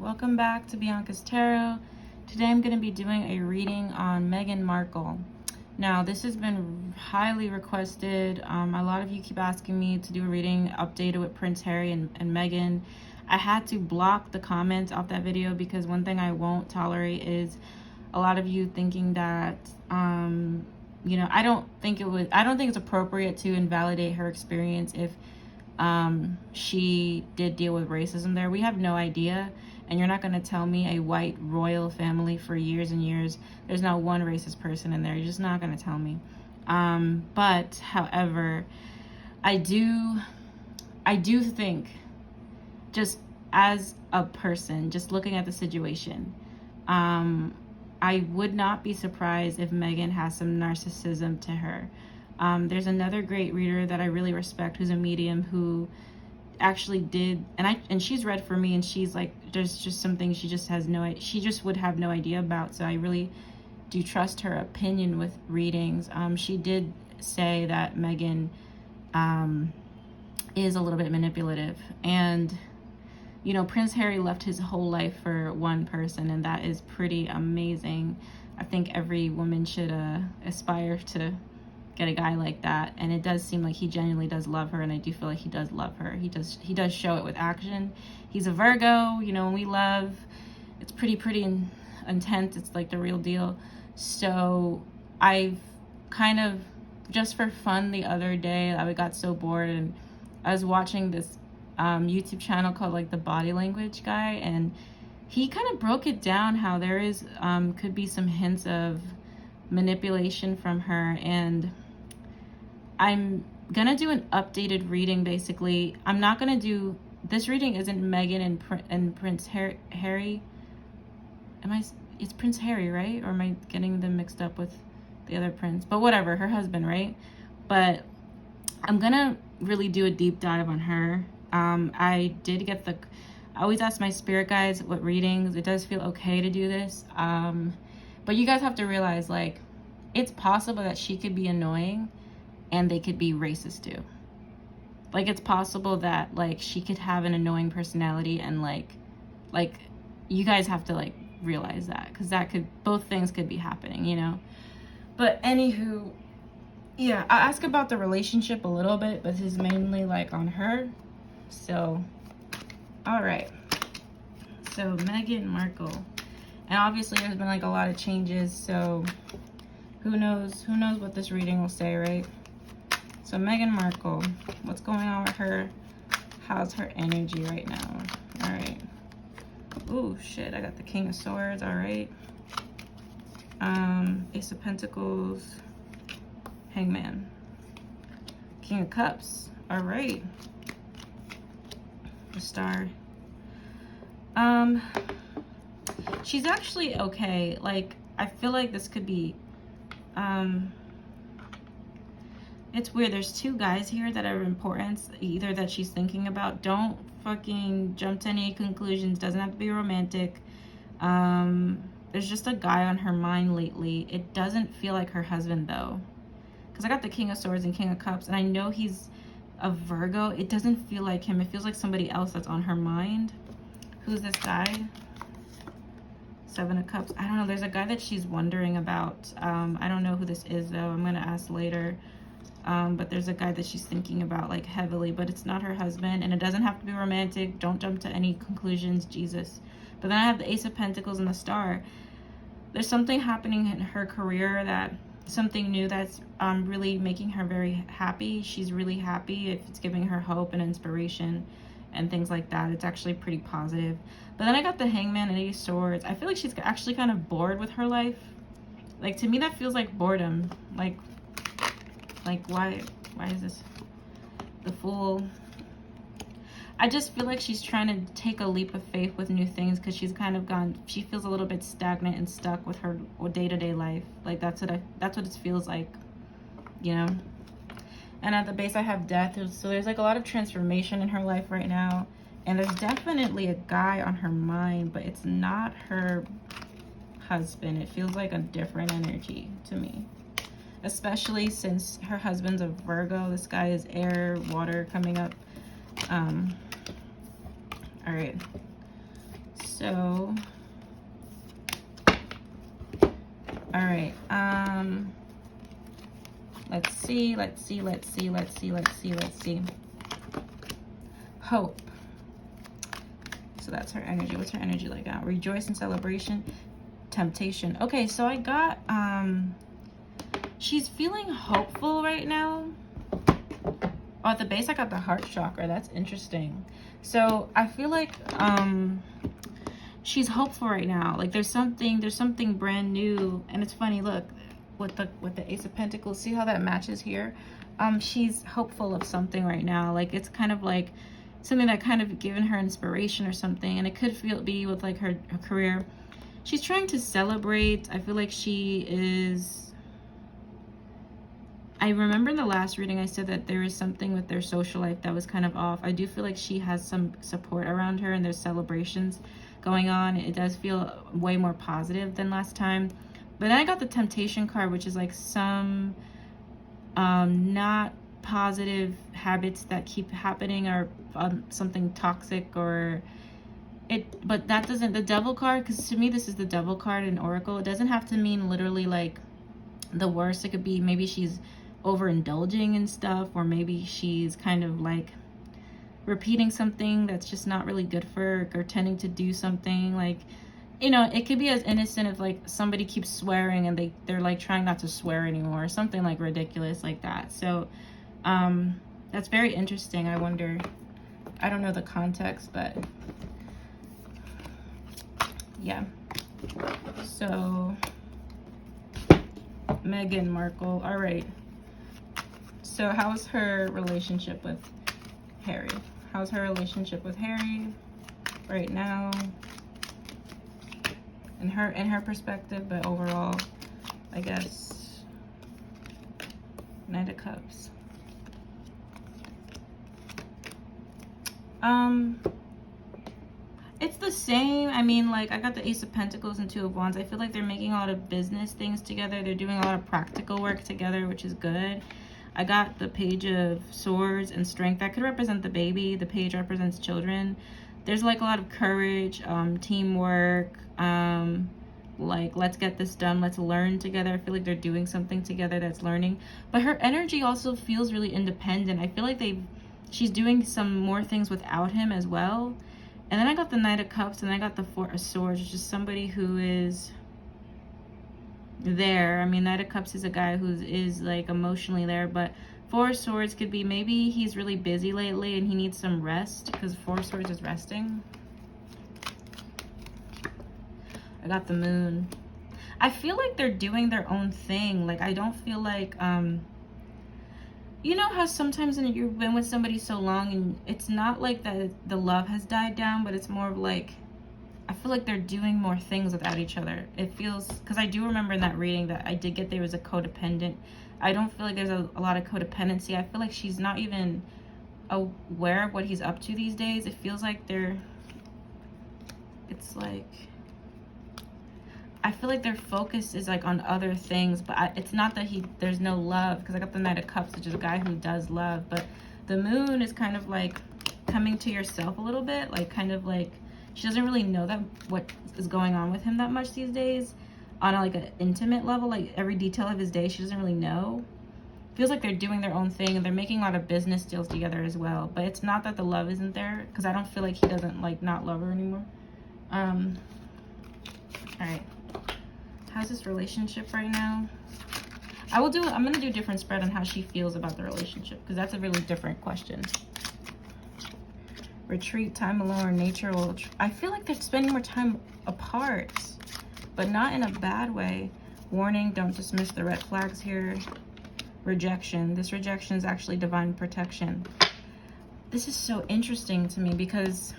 welcome back to Bianca's Tarot. Today I'm going to be doing a reading on Meghan Markle. Now this has been highly requested. A lot of you keep asking me to do a reading updated with Prince Harry and Meghan. I had to block the comments off that video because one thing I won't tolerate is a lot of you thinking that you know, I don't think it's appropriate to invalidate her experience if she did deal with racism there. We have no idea, and you're not going to tell me a white royal family for years and years there's not one racist person in there. You're just not going to tell me. But however, I do think, just as a person, just looking at the situation, I would not be surprised if Meghan has some narcissism to her. There's another great reader that I really respect who's a medium who actually did, and she's read for me, and she's like, there's just some things she just would have no idea about. So I really do trust her opinion with readings. She did say that Meghan is a little bit manipulative, and you know, Prince Harry left his whole life for one person, and that is pretty amazing. I think every woman should aspire to get a guy like that, and it does seem like he genuinely does love her, and I do feel like he does love her. He does show it with action. He's a Virgo, you know, when we love, it's pretty intense. It's like the real deal. So I've kind of, just for fun the other day, I got so bored, and I was watching this YouTube channel called like the Body Language Guy, and he kind of broke it down how there is could be some hints of manipulation from her, and I'm gonna do an updated reading. Basically, I'm not gonna do this reading. Isn't Meghan and Prince Harry? It's Prince Harry, right? Or am I getting them mixed up with the other prince? But whatever, her husband, right? But I'm gonna really do a deep dive on her. I always ask my spirit guides what readings. It does feel okay to do this. But you guys have to realize, like, it's possible that she could be annoying and they could be racist too. Like, it's possible that, like, she could have an annoying personality, and like you guys have to, like, realize that, because both things could be happening, you know? But anywho, yeah, I'll ask about the relationship a little bit, but this is mainly, like, on her. So, all right. So, Meghan Markle. And obviously there's been like a lot of changes, so who knows what this reading will say, right? So Meghan Markle, what's going on with her? How's her energy right now? All right. Ooh, shit, I got the King of Swords. All right. Ace of Pentacles, Hangman, King of Cups. All right. The Star. She's actually okay. Like, I feel like this could be, it's weird. There's two guys here that are important, either that she's thinking about. Don't fucking jump to any conclusions. Doesn't have to be romantic. There's just a guy on her mind lately. It doesn't feel like her husband, though, because I got the King of Swords and King of Cups, and I know he's a Virgo. It doesn't feel like him. It feels like somebody else that's on her mind. Who's this guy? Seven of Cups. I don't know. There's a guy that she's wondering about. I don't know who this is, though. I'm gonna ask later. But there's a guy that she's thinking about, like, heavily, but it's not her husband, and it doesn't have to be romantic. Don't jump to any conclusions, Jesus. But then I have the Ace of Pentacles and the Star. There's something happening in her career, something new that's really making her very happy. She's really happy. If it's giving her hope and inspiration and things like that, it's actually pretty positive. But then I got the Hangman and Eight of Swords. I feel like she's actually kind of bored with her life. Like, to me, that feels like boredom. Like why is this the Fool? I just feel like she's trying to take a leap of faith with new things, because she's kind of she feels a little bit stagnant and stuck with her day-to-day life. Like, that's what it feels like, you know? And at the base I have Death. So there's like a lot of transformation in her life right now, and there's definitely a guy on her mind, but it's not her husband. It feels like a different energy to me, especially since her husband's a Virgo. This guy is air, water coming up. All right, So, all right. Let's see. Hope. So that's her energy. What's her energy like? Rejoice and celebration. Temptation. Okay, so I got, she's feeling hopeful right now. Oh, at the base, I got the heart chakra. That's interesting. So I feel like, she's hopeful right now. Like there's something brand new. And it's funny, look, with the Ace of Pentacles, see how that matches here? She's hopeful of something right now. Like it's kind of like something that kind of given her inspiration or something. And it could be with like her career. She's trying to celebrate. I feel like she is... I remember in the last reading I said that there is something with their social life that was kind of off. I do feel like she has some support around her and there's celebrations going on. It does feel way more positive than last time. But then I got the Temptation card, which is like some not positive habits that keep happening, or something toxic, or it. But that doesn't, the Devil card, because to me this is the Devil card in Oracle. It doesn't have to mean literally like the worst. It could be maybe she's overindulging in stuff, or maybe she's kind of like repeating something that's just not really good for her, or tending to do something like, you know, it could be as innocent as like somebody keeps swearing and they're like trying not to swear anymore, or something like ridiculous like that. So that's very interesting. I wonder, I don't know the context, but yeah. So Meghan Markle. All right, so how's her relationship with Harry? How's her relationship with Harry right now? In her perspective, but overall, I guess. Knight of Cups. It's the same. I mean, like, I got the Ace of Pentacles and Two of Wands. I feel like they're making a lot of business things together. They're doing a lot of practical work together, which is good. I got the Page of Swords and Strength. That could represent the baby. The page represents children. There's like a lot of courage, teamwork, like let's get this done, let's learn together. I feel like they're doing something together that's learning. But her energy also feels really independent. I feel like she's doing some more things without him as well. And then I got the Knight of Cups, and I got the Four of Swords, which is somebody who is there. I mean, Knight of Cups is a guy who is like emotionally there, but Four of Swords could be maybe he's really busy lately and he needs some rest, because Four of Swords is resting. I got the Moon. I feel like they're doing their own thing. Like, I don't feel like, you know how sometimes when you've been with somebody so long and it's not like the love has died down, but it's more of like, I feel like they're doing more things without each other. It feels, because I do remember in that reading that I did get there was a codependent. I don't feel like there's a lot of codependency. I feel like she's not even aware of what he's up to these days. It feels like it's like, I feel like their focus is like on other things, but it's not that there's no love, because I got the Knight of Cups, which is a guy who does love. But the Moon is kind of like coming to yourself a little bit, like kind of like she doesn't really know that what is going on with him that much these days on like an intimate level. Like every detail of his day she doesn't really know. Feels like they're doing their own thing, and they're making a lot of business deals together as well. But it's not that the love isn't there, because I don't feel like he doesn't like not love her anymore. All right, how's this relationship right now? I'm gonna do a different spread on how she feels about the relationship, because that's a really different question. Retreat, time alone, nature will... I feel like they're spending more time apart, but not in a bad way. Warning, don't dismiss the red flags here. Rejection. This rejection is actually divine protection. This is so interesting to me, because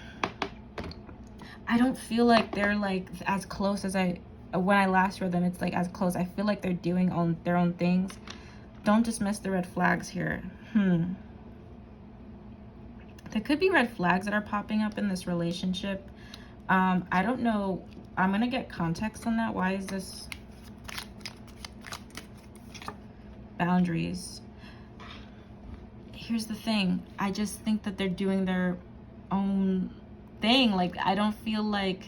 I don't feel like they're like as close as when I last read them. It's like as close. I feel like they're doing their own things. Don't dismiss the red flags here. There could be red flags that are popping up in this relationship. I don't know. I'm gonna get context on that. Why is this? Boundaries. Here's the thing. I just think that they're doing their own thing. Like, I don't feel like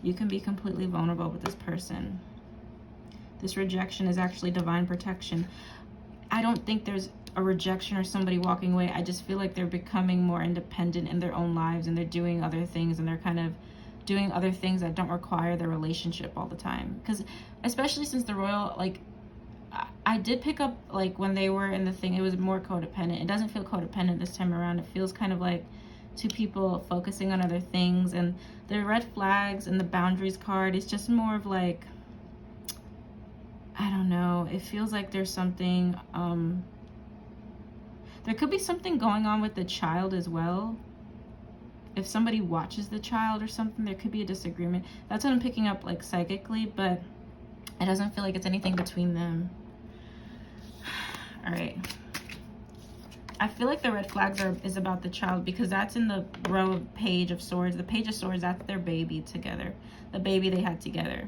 You can be completely vulnerable with this person. This rejection is actually divine protection. I don't think there's a rejection or somebody walking away. I just feel like they're becoming more independent in their own lives, and they're doing other things, and they're kind of doing other things that don't require their relationship all the time. Because especially since the royal, like, I did pick up, like, when they were in the thing, it was more codependent. It doesn't feel codependent this time around. It feels kind of like two people focusing on other things. And the red flags and the boundaries card is just more of like, I don't know. It feels like there's something, there could be something going on with the child as well. If somebody watches the child or something, there could be a disagreement. That's what I'm picking up, like, psychically, but it doesn't feel like it's anything between them. All right. I feel like the red flags is about the child, because that's in the row of Page of Swords. The Page of Swords, that's their baby together. The baby they had together.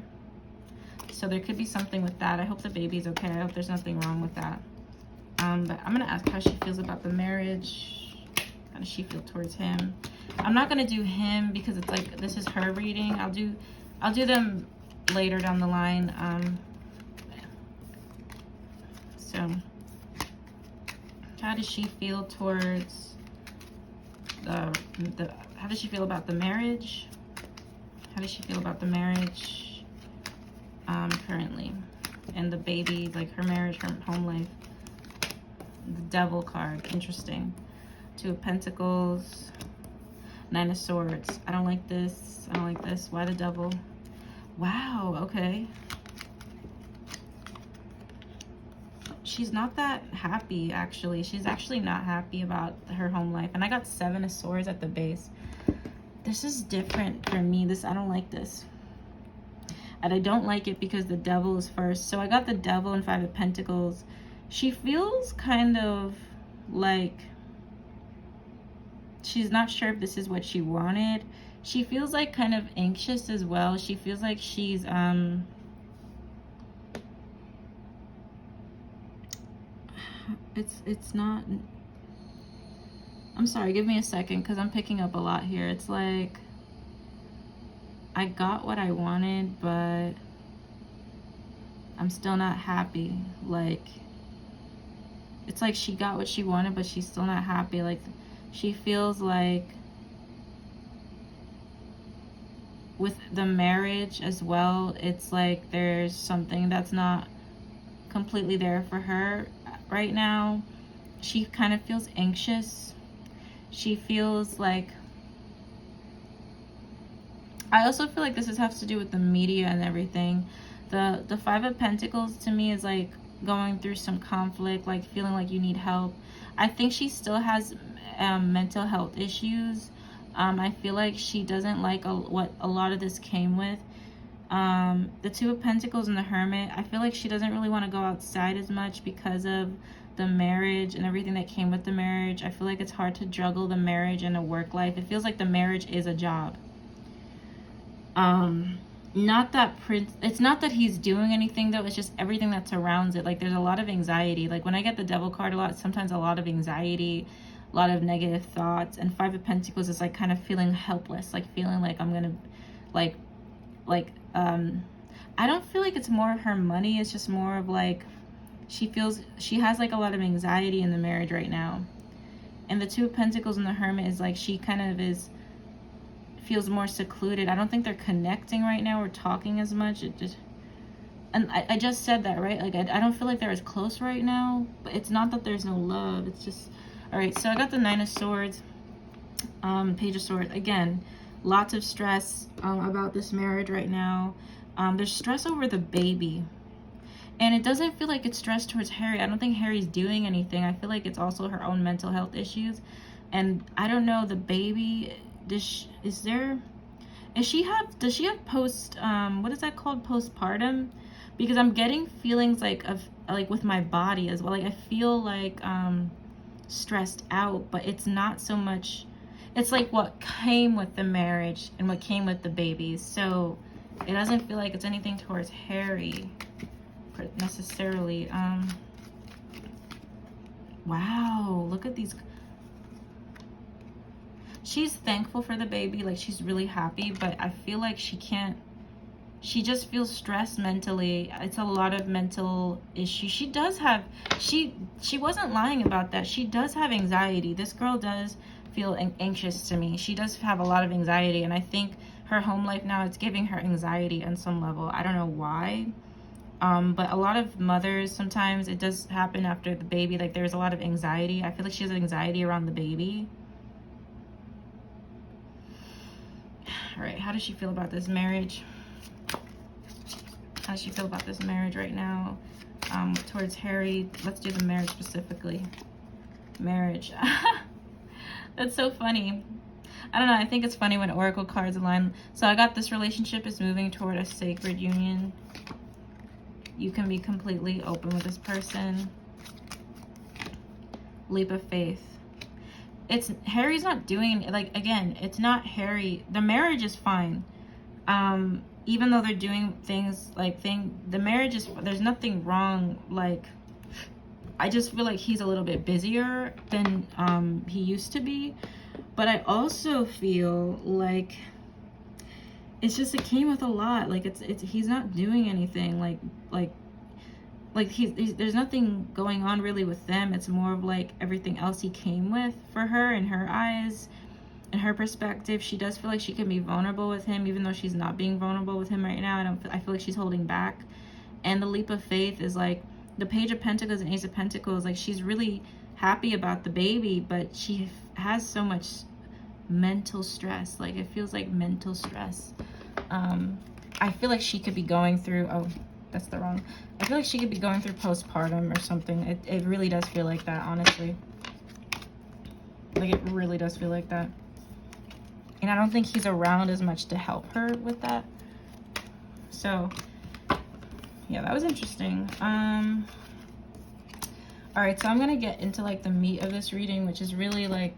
So there could be something with that. I hope the baby's okay. I hope there's nothing wrong with that. But I'm going to ask how she feels about the marriage. How does she feel towards him? I'm not going to do him because it's like, this is her reading. I'll do them later down the line. So how does she feel towards how does she feel about the marriage? How does she feel about the marriage currently? And the baby, like her marriage, her home life. The Devil card, interesting. Two of Pentacles, Nine of Swords. I don't like this. I don't like this. Why the Devil? Wow, okay. She's not that happy, actually. She's actually not happy about her home life. And I got Seven of Swords at the base. This is different for me. I don't like this. And I don't like it because the Devil is first. So I got the Devil and Five of Pentacles. She feels kind of like she's not sure if this is what she wanted. She feels like kind of anxious as well. She feels like she's it's not, I'm sorry, give me a second because I'm picking up a lot here. It's like I got what I wanted, but I'm still not happy. Like, it's like she got what she wanted, but she's still not happy. Like, she feels like with the marriage as well, it's like there's something that's not completely there for her right now. She kind of feels anxious. She feels like, I also feel like this has to do with the media and everything. The Five of Pentacles to me is like going through some conflict, like feeling like you need help. I think she still has mental health issues. I feel like she doesn't like what a lot of this came with. The Two of Pentacles and the Hermit, I feel like she doesn't really want to go outside as much because of the marriage and everything that came with the marriage. I feel like it's hard to juggle the marriage and a work life. It feels like the marriage is a job. Not that it's not that he's doing anything though, it's just everything that surrounds it. Like, there's a lot of anxiety. Like, when I get the Devil card a lot, sometimes a lot of anxiety, a lot of negative thoughts. And Five of Pentacles is like kind of feeling helpless, like feeling like I'm gonna I don't feel like it's more of her money. It's just more of like she feels she has like a lot of anxiety in the marriage right now. And the Two of Pentacles and the Hermit is like she kind of feels more secluded. I don't think they're connecting right now or talking as much. It just, and I just said that, right? Like, I don't feel like they're as close right now, but it's not that there's no love. It's just, all right. So I got the Nine of Swords, Page of Swords. Again, lots of stress about this marriage right now. There's stress over the baby. And it doesn't feel like it's stress towards Harry. I don't think Harry's doing anything. I feel like it's also her own mental health issues. And I don't know, the baby, does she have post, what is that called? Postpartum? Because I'm getting feelings like with my body as well. Like, I feel like stressed out, but it's not so much, it's like what came with the marriage and what came with the babies. So it doesn't feel like it's anything towards Harry necessarily. Wow, look at these. she's thankful for the baby, like she's really happy, but I feel like she just feels stressed mentally. It's a lot of mental issues. She does have, she wasn't lying about that. She does have anxiety. This girl does feel anxious to me. She does have a lot of anxiety, and I think her home life now, it's giving her anxiety on some level. I don't know why. But a lot of mothers, sometimes it does happen after the baby, like there's a lot of anxiety. I feel like she has anxiety around the baby. All right, how does she feel about this marriage? How does she feel about this marriage right now? Towards Harry. Let's do the marriage specifically. Marriage. That's so funny. I don't know, I think it's funny when oracle cards align. So I got this relationship is moving toward a sacred union. You can be completely open with this person. Leap of faith. It's Harry's not doing, like, again, it's not Harry. The marriage is fine. Even though they're doing things like the marriage is, there's nothing wrong. Like, I just feel like he's a little bit busier than he used to be. But I also feel like it's just, it came with a lot. Like it's he's not doing anything. Like he's there's nothing going on really with them. It's more of like everything else he came with for her, in her eyes, in her perspective. She does feel like she can be vulnerable with him, even though she's not being vulnerable with him right now. I feel like she's holding back. And the leap of faith is like the Page of Pentacles and Ace of Pentacles. Like, she's really happy about the baby, but she has so much mental stress. Like, it feels like mental stress. I feel like she could be going through, oh, that's the wrong. I feel like she could be going through postpartum or something. It really does feel like that, honestly. Like, it really does feel like that. And I don't think he's around as much to help her with that. So, yeah, that was interesting. All right, so I'm going to get into, like, the meat of this reading, which is really, like,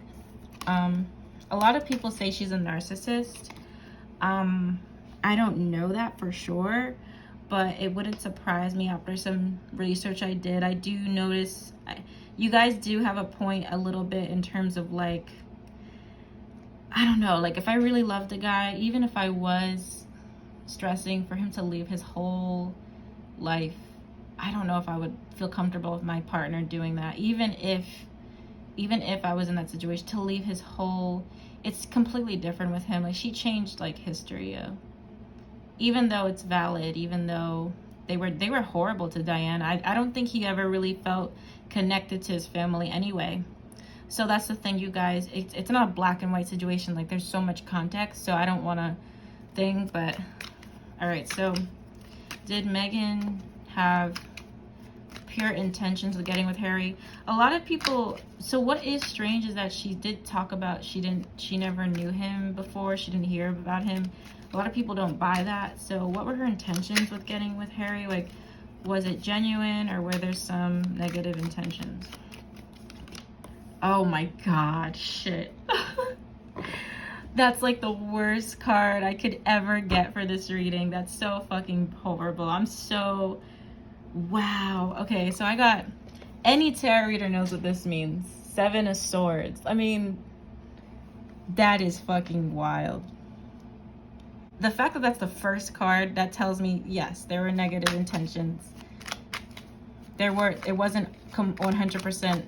a lot of people say she's a narcissist. I don't know that for sure, but it wouldn't surprise me after some research I did. I do notice you guys do have a point a little bit in terms of, like, I don't know, like, if I really loved a guy, even if I was stressing for him to leave his whole life, I don't know if I would feel comfortable with my partner doing that. Even if I was in that situation, to leave his whole, it's completely different with him. Like, she changed, like, history. Even though it's valid, even though they were horrible to Diane, I don't think he ever really felt connected to his family anyway. So that's the thing, you guys. It's not a black and white situation. Like, there's so much context, so I don't want to think, but all right. So did Meghan have pure intentions of getting with Harry? A lot of people, so what is strange is that she did talk about she never knew him before, she didn't hear about him. A lot of people don't buy that. So what were her intentions with getting with Harry? Like, was it genuine, or were there some negative intentions? Oh my god, shit. That's like the worst card I could ever get for this reading. That's so fucking horrible. I'm so, wow. Okay, so I got, any tarot reader knows what this means. 7 of Swords. I mean, that is fucking wild. The fact that that's the first card, that tells me, yes, there were negative intentions. It wasn't 100%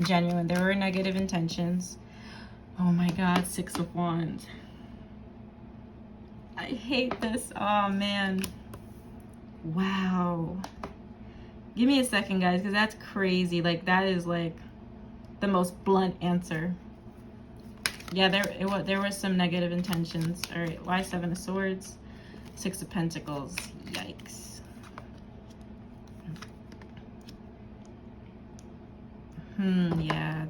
genuine. There were negative intentions. Oh my god, 6 of Wands. I hate this. Oh man. Wow. Give me a second, guys, because that's crazy. Like, that is like the most blunt answer. Yeah, there were some negative intentions. All right, why 7 of Swords? 6 of Pentacles. Yikes. Yeah.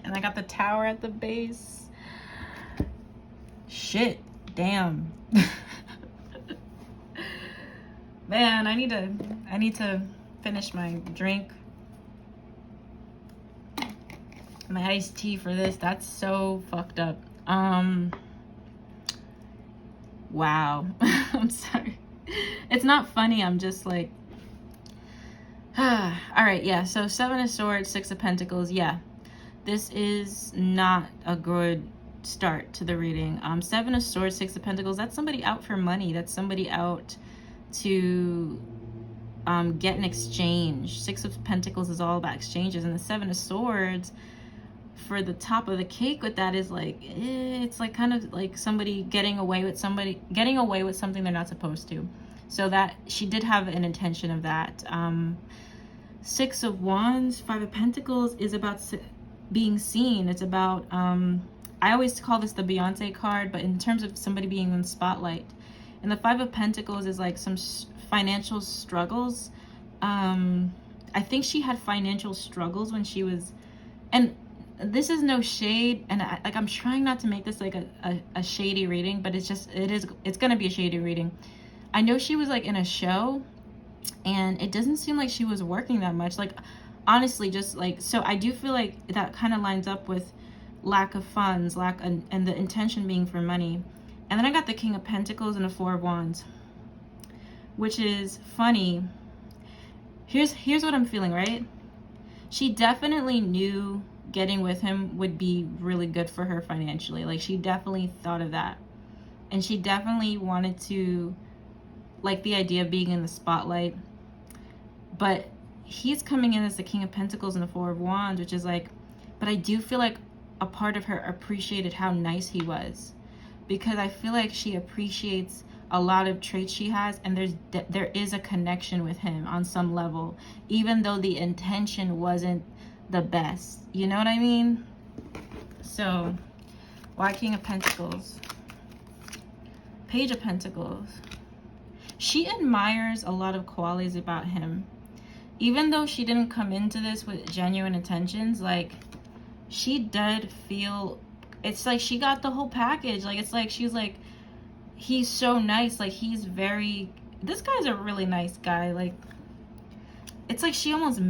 And I got the Tower at the base. Shit. Damn. Man, I need to finish my drink. My iced tea for this. That's so fucked up. Wow. I'm sorry. It's not funny. I'm just like, all right, yeah. So 7 of Swords, 6 of Pentacles. Yeah, this is not a good start to the reading. Seven of Swords, Six of Pentacles, that's somebody out for money. That's somebody out to get an exchange. Six of Pentacles is all about exchanges, and the Seven of Swords for the top of the cake with that is like, it's like kind of like somebody getting away with something they're not supposed to. So that she did have an intention of that. Six of Wands, Five of Pentacles is about being seen. It's about I always call this the Beyonce card, but in terms of somebody being in the spotlight. And the Five of Pentacles is like some financial struggles. I think she had financial struggles when she was, and this is no shade, and I'm trying not to make this like a shady reading, but it's gonna be a shady reading. I know she was like in a show, and it doesn't seem like she was working that much. Like, honestly, just like, so I do feel like that kind of lines up with lack of funds, and the intention being for money. And then I got the King of Pentacles and the Four of Wands, which is funny. Here's what I'm feeling, right? She definitely knew getting with him would be really good for her financially. Like, she definitely thought of that. And she definitely wanted to, like, the idea of being in the spotlight. But he's coming in as the King of Pentacles and the Four of Wands, which is like, but I do feel like a part of her appreciated how nice he was. Because I feel like she appreciates a lot of traits she has, and there is a connection with him on some level, even though the intention wasn't the best. You know what I mean? So, why King of Pentacles? Page of Pentacles. She admires a lot of qualities about him. Even though she didn't come into this with genuine intentions, like, she did feel, it's like she got the whole package. Like, it's like she's like, he's so nice. Like, he's very, this guy's a really nice guy. Like, it's like she almost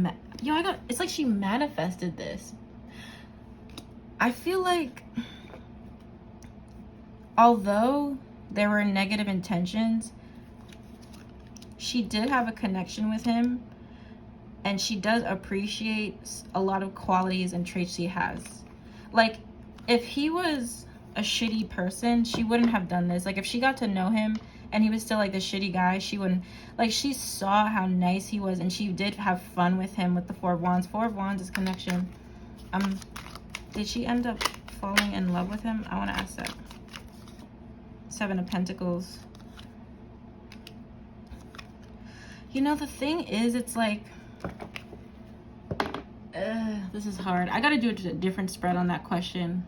it's like she manifested this. I feel like, although there were negative intentions, she did have a connection with him, and she does appreciate a lot of qualities and traits she has. Like, if he was a shitty person, she wouldn't have done this. Like, if she got to know him and he was still like the shitty guy, she wouldn't. Like, she saw how nice he was, and she did have fun with him with the Four of Wands. Four of Wands is connection. Did she end up falling in love with him? I want to ask that. Seven of Pentacles. You know, the thing is, it's like, this is hard. I gotta do a different spread on that question.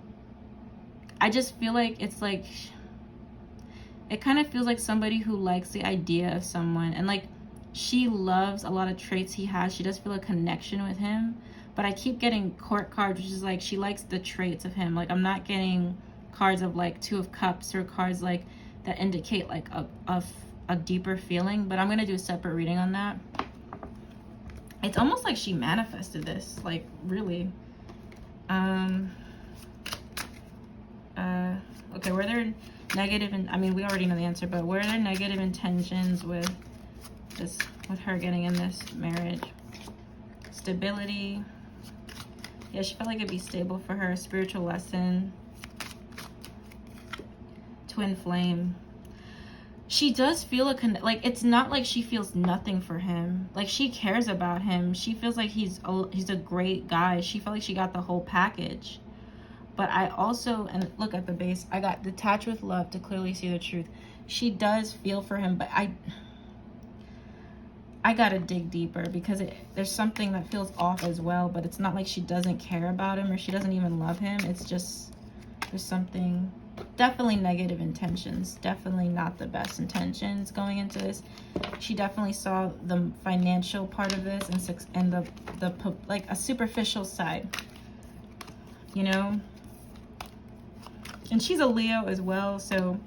I just feel like it's like, it kind of feels like somebody who likes the idea of someone, and like, she loves a lot of traits he has. She does feel a connection with him, but I keep getting court cards, which is like, she likes the traits of him. Like, I'm not getting cards of like Two of Cups or cards like that indicate like a deeper feeling, but I'm gonna do a separate reading on that. It's almost like she manifested this, like, really. Okay, were there negative, and I mean, we already know the answer, but were there negative intentions with this, with her getting in this marriage? Stability. Yeah, she felt like it'd be stable for her. Spiritual lesson. Twin flame. She does feel like, it's not like she feels nothing for him. Like, she cares about him. She feels like he's a great guy. She felt like she got the whole package. But I also, and look at the base, I got detached with love to clearly see the truth. She does feel for him, but I gotta dig deeper, because there's something that feels off as well. But it's not like she doesn't care about him or she doesn't even love him. It's just, there's something, definitely negative intentions, definitely not the best intentions going into this. She definitely saw the financial part of this and the like a superficial side, you know. And she's a Leo as well, so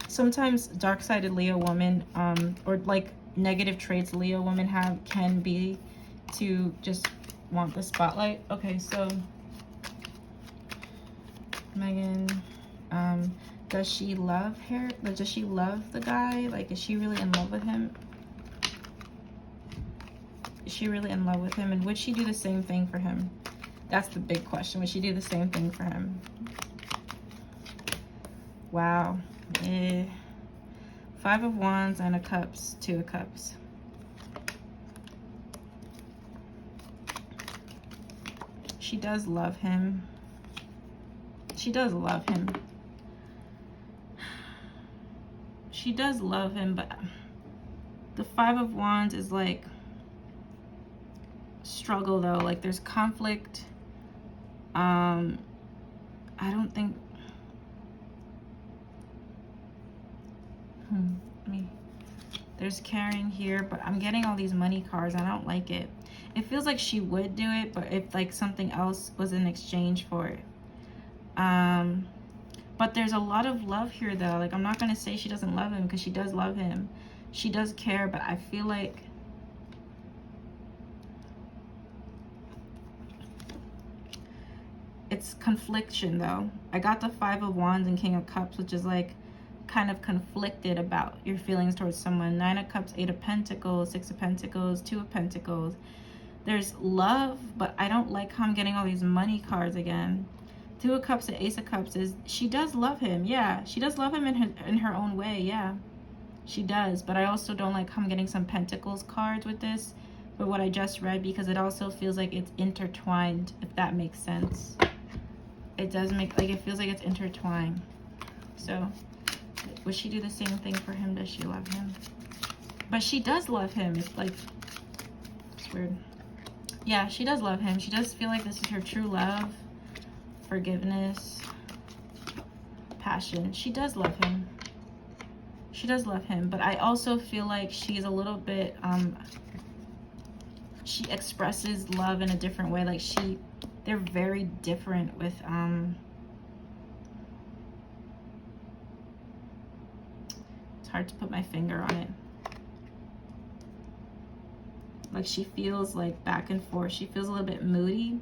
sometimes dark-sided Leo woman, or like negative traits Leo women have, can be to just want the spotlight. Okay, so Meghan, does she love her? Does she love the guy? Like, is she really in love with him? Is she really in love with him? And would she do the same thing for him? That's the big question. Would she do the same thing for him? Wow. 5 of Wands, 9 of Cups, 2 of Cups. She does love him. She does love him. She does love him, but the 5 of Wands is like struggle though. Like there's conflict. I don't think there's caring here, but I'm getting all these money cards. I don't like it. It feels like she would do it, but if like something else was in exchange for it. But there's a lot of love here though. Like I'm not gonna say she doesn't love him, because she does love him. She does care, but I feel like it's confliction though. I got the 5 of Wands and King of Cups, which is like kind of conflicted about your feelings towards someone. 9 of Cups, 8 of Pentacles, 6 of Pentacles, 2 of Pentacles. There's love, but I don't like how I'm getting all these money cards again. 2 of Cups and Ace of Cups is, she does love him. Yeah, she does love him in her own way. Yeah, she does. But I also don't like how I'm getting some Pentacles cards with this, but what I just read, because it also feels like it's intertwined, if that makes sense. It does make, like, it feels like it's intertwined. So would she do the same thing for him? Does she love him? But she does love him. It's like, it's weird. Yeah, she does love him. She does feel like this is her true love. Forgiveness. Passion. She does love him. She does love him. But I also feel like she's a little bit, she expresses love in a different way. Like they're very different with, it's hard to put my finger on it. Like she feels like back and forth. She feels a little bit moody.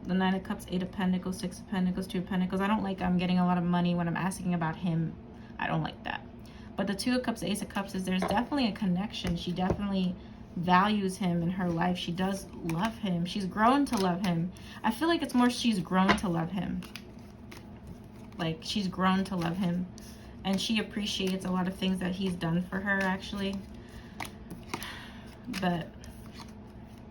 The 9 of Cups, 8 of Pentacles, 6 of Pentacles, 2 of Pentacles. I don't like I'm getting a lot of money when I'm asking about him. I don't like that. But the 2 of Cups, Ace of Cups is there's definitely a connection. She definitely values him in her life. She does love him. She's grown to love him. I feel like it's more she's grown to love him. Like she's grown to love him. And she appreciates a lot of things that he's done for her actually. But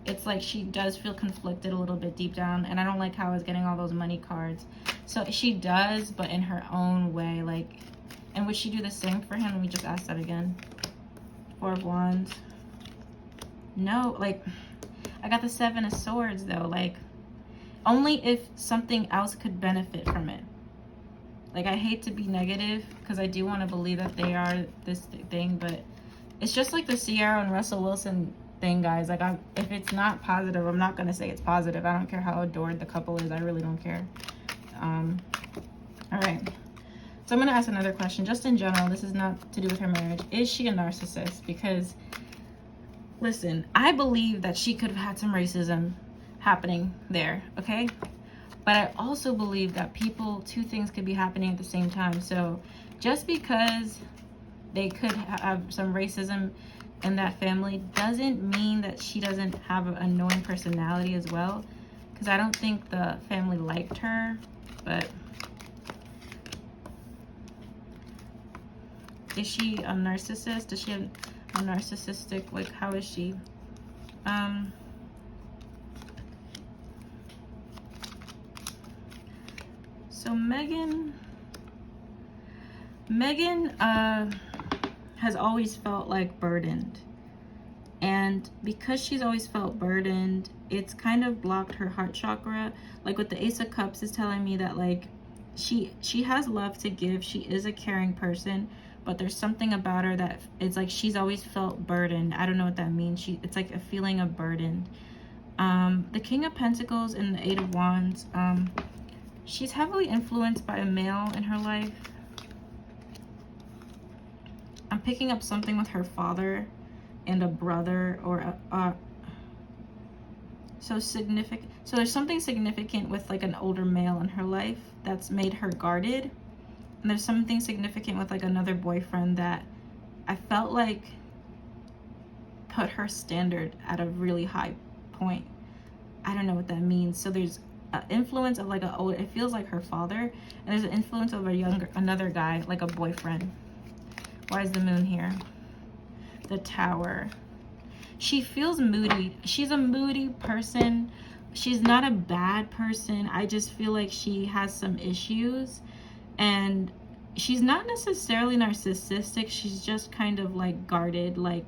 it's like she does feel conflicted a little bit deep down, and I don't like how I was getting all those money cards. So she does, but in her own way. Like, and would she do the same for him? Let me just ask that again. 4 of Wands. No, like I got the 7 of Swords though. Like only if something else could benefit from it. Like I hate to be negative because I do want to believe that they are this thing, but it's just like the Sierra and Russell Wilson thing, guys. Like if it's not positive, I'm not gonna say it's positive. I don't care how adored the couple is. I really don't care. All right, so I'm gonna ask another question just in general. This is not to do with her marriage. Is she a narcissist? Because listen, I believe that she could have had some racism happening there, okay? But I also believe that two things could be happening at the same time. So just because they could have some racism in that family doesn't mean that she doesn't have an annoying personality as well. Because I don't think the family liked her, but is she a narcissist? Is she a narcissistic, like how is she? So Meghan has always felt like burdened, and because she's always felt burdened, it's kind of blocked her heart chakra. Like with the Ace of Cups is telling me that like she has love to give. She is a caring person, but there's something about her that it's like she's always felt burdened. I don't know what that means. It's like a feeling of burden. The King of Pentacles and the 8 of Wands, she's heavily influenced by a male in her life. I'm picking up something with her father and a brother, or so there's something significant with like an older male in her life that's made her guarded, and there's something significant with like another boyfriend that I felt like put her standard at a really high point. I don't know what that means. So there's influence of like it feels like her father, and there's an influence of another guy, like a boyfriend. Why is the moon here? The Tower. She feels moody. She's a moody person. She's not a bad person. I just feel like she has some issues, and she's not necessarily narcissistic. She's just kind of like guarded. Like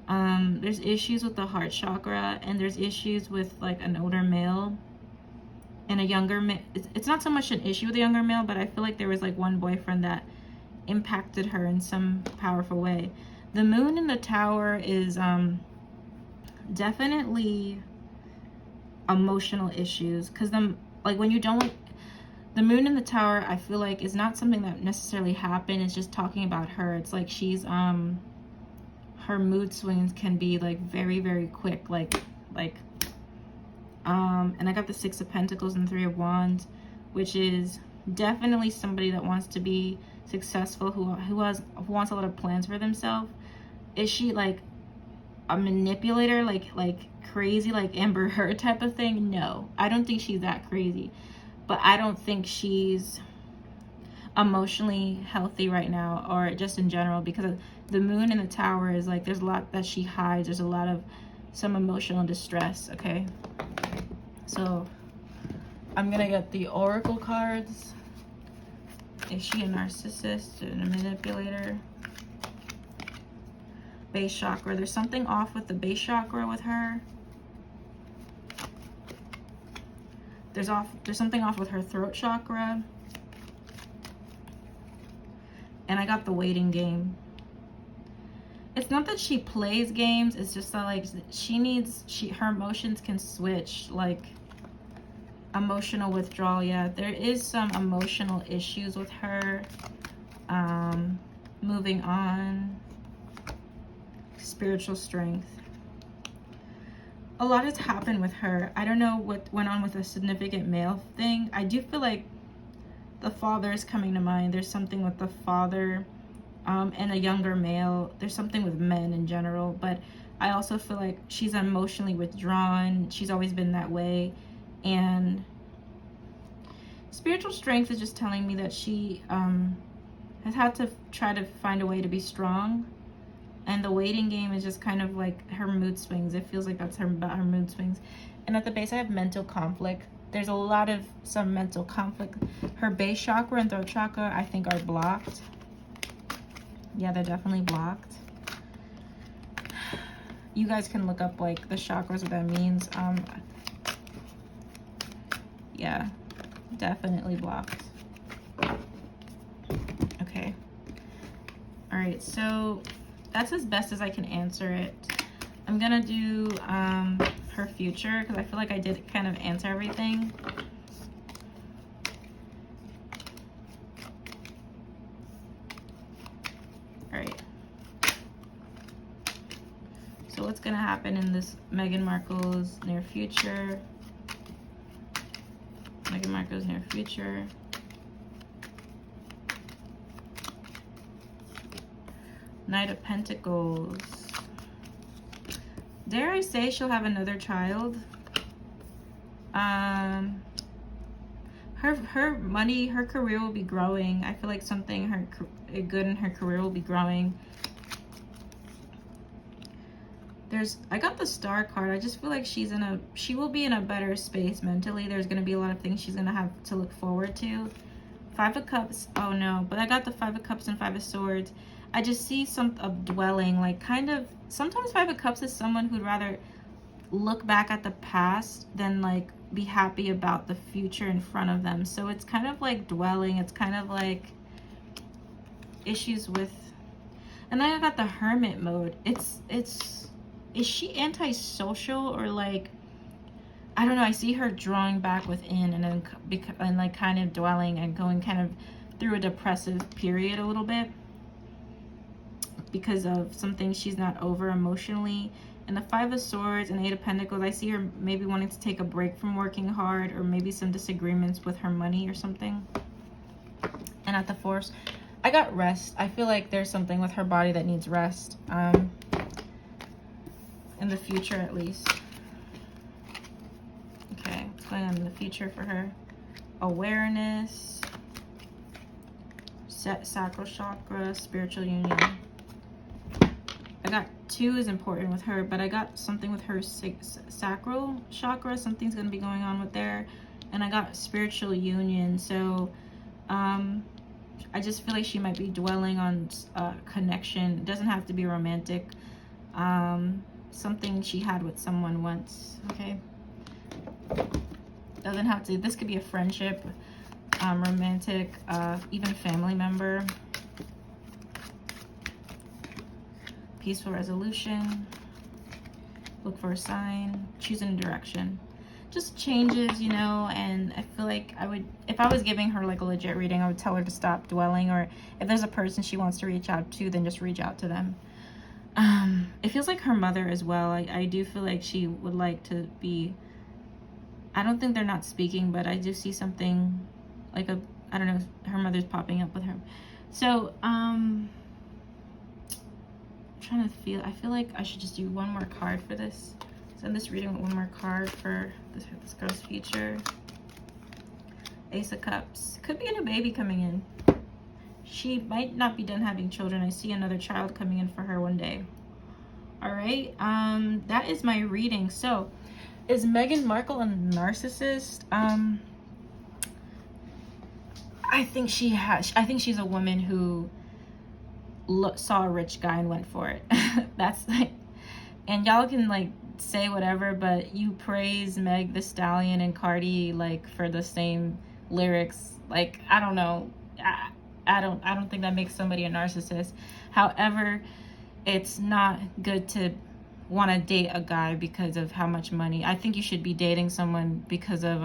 there's issues with the heart chakra, and there's issues with like an older male and a younger male. It's not so much an issue with a younger male, but I feel like there was like one boyfriend that impacted her in some powerful way. The moon in the Tower is definitely emotional issues, because when you don't, the moon in the Tower, I feel like is not something that necessarily happened. It's just talking about her. It's like she's her mood swings can be like very, very quick, and I got the Six of Pentacles and Three of Wands, which is definitely somebody that wants to be successful, who wants a lot of plans for themselves. Is she like a manipulator, like crazy, like Amber Heard type of thing? No, I don't think she's that crazy, but I don't think she's emotionally healthy right now, or just in general, because the moon in the Tower is like there's a lot that she hides. There's a lot of some emotional distress. Okay, so I'm gonna get the oracle cards. Is she a narcissist and a manipulator? Base chakra. There's something off with the base chakra with her. There's something off with her throat chakra. And I got the waiting game. It's not that she plays games, it's just that like her emotions can switch, like emotional withdrawal. Yeah, there is some emotional issues with her. Moving on. Spiritual strength. A lot has happened with her. I don't know what went on with the significant male thing. I do feel like the father is coming to mind. There's something with the father and a younger male. There's something with men in general, but I also feel like she's emotionally withdrawn. She's always been that way. And spiritual strength is just telling me that she has had to try to find a way to be strong. And the waiting game is just kind of like her mood swings. It feels like that's about her mood swings. And at the base, I have mental conflict. There's a lot of some mental conflict. Her base chakra and throat chakra, I think, are blocked. Yeah, they're definitely blocked. You guys can look up like the chakras, what that means. Yeah, definitely blocked. Okay. All right, so that's as best as I can answer it. I'm gonna do her future, because I feel like I did kind of answer everything. All right. So what's gonna happen in this Meghan Markle's near future? Meghan Markle's near future. Knight of Pentacles. Dare I say she'll have another child? Her money, her career will be growing. I feel like something good in her career will be growing. I got the Star card. I just feel like she will be in a better space mentally. There's gonna be a lot of things she's gonna have to look forward to. Five of Cups. Oh no, but I got the Five of Cups and Five of Swords. I just see some of dwelling, like kind of, sometimes Five of Cups is someone who'd rather look back at the past than like be happy about the future in front of them. So it's kind of like dwelling. It's kind of like issues with, and then I got the Hermit mode. Is she antisocial, or like, I don't know. I see her drawing back within and like kind of dwelling and going kind of through a depressive period a little bit, because of something she's not over emotionally. And the Five of Swords and Eight of Pentacles, I see her maybe wanting to take a break from working hard, or maybe some disagreements with her money or something. And at the Force, I got rest. I feel like there's something with her body that needs rest. In the future, at least. Okay. going on in the future for her. Awareness, sacral chakra, spiritual union. I got 2 is important with her, but I got something with her sacral chakra. Something's going to be going on with there. And I got spiritual union. So I just feel like she might be dwelling on connection. It doesn't have to be romantic. Something she had with someone once. Okay. Doesn't have to. This could be a friendship, romantic, even family member. Peaceful resolution. Look for a sign. Choose a direction. Just changes, you know, and I feel like I would, if I was giving her like a legit reading, I would tell her to stop dwelling, or if there's a person she wants to reach out to, then just reach out to them. It feels like her mother as well. I do feel like she would like to be, I don't think they're not speaking, but I do see something like a, I don't know, her mother's popping up with her. So, trying to feel, I feel like I should just do one more card for this. Send this reading with one more card for this girl's future. Ace of Cups. Could be a new baby coming in. She might not be done having children. I see another child coming in for her one day. All right. That is my reading. So, is Meghan Markle a narcissist? I think she has. I think she's a woman who saw a rich guy and went for it. That's like, and y'all can like say whatever, but you praise Meg the Stallion and Cardi like for the same lyrics. Like, I don't know. I don't think that makes somebody a narcissist. However, it's not good to want to date a guy because of how much money. I think you should be dating someone because of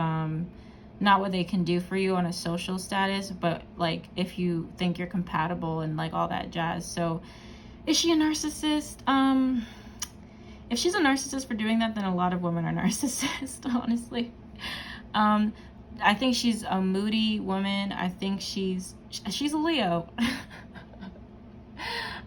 not what they can do for you on a social status, but like if you think you're compatible and like all that jazz. So is she a narcissist? If she's a narcissist for doing that, then a lot of women are narcissists, honestly. I think she's a moody woman. I think she's a Leo.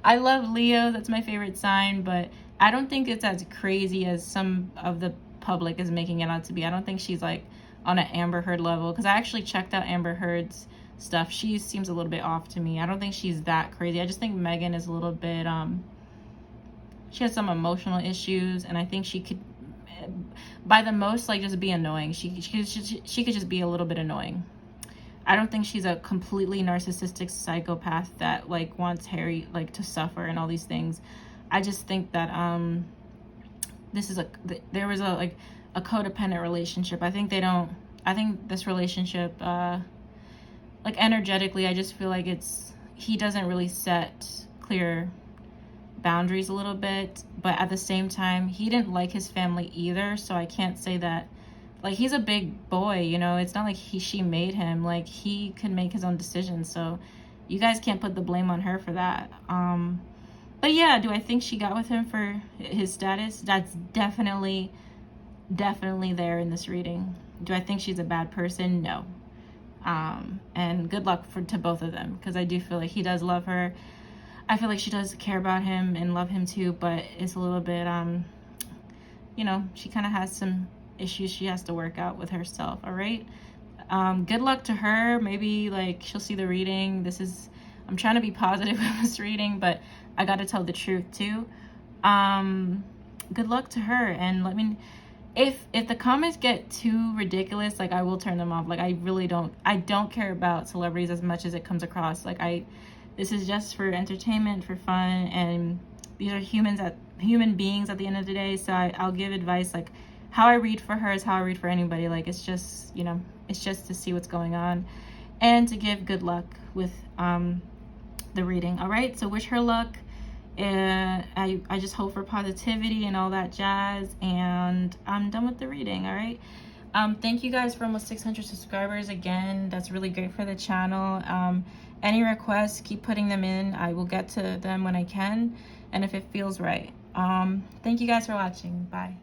I love Leo. That's my favorite sign, but I don't think it's as crazy as some of the public is making it out to be. I don't think she's like on an Amber Heard level, because I actually checked out Amber Heard's stuff. She seems a little bit off to me. I don't think she's that crazy. I just think Meghan is a little bit she has some emotional issues, and I think she could, by the most, like just be annoying. She could just be a little bit annoying. I don't think she's a completely narcissistic psychopath that like wants Harry like to suffer and all these things. I just think that there was a codependent relationship. I think this relationship like energetically, I just feel like he doesn't really set clear boundaries a little bit, but at the same time he didn't like his family either, so I can't say that. Like, he's a big boy, you know, it's not like she made him. Like, he could make his own decisions, so you guys can't put the blame on her for that. But yeah, do I think she got with him for his status? That's definitely there in this reading. Do I think she's a bad person? No. And good luck to both of them, because I do feel like he does love her. I feel like she does care about him and love him too, but it's a little bit, you know, she kind of has some issues she has to work out with herself. All right. Good luck to her. Maybe like she'll see the reading. I'm trying to be positive with this reading, but I got to tell the truth too. Good luck to her. And let me, if the comments get too ridiculous, like I will turn them off. Like I don't care about celebrities as much as it comes across. Like this is just for entertainment, for fun, and these are human beings at the end of the day. So I'll give advice. Like how I read for her is how I read for anybody. Like it's just, you know, it's just to see what's going on and to give good luck with the reading. All right, so wish her luck, and I just hope for positivity and all that jazz, and I'm done with the reading. All right, thank you guys for almost 600 subscribers. Again, that's really great for the channel. Any requests, keep putting them in. I will get to them when I can and if it feels right. Thank you guys for watching. Bye.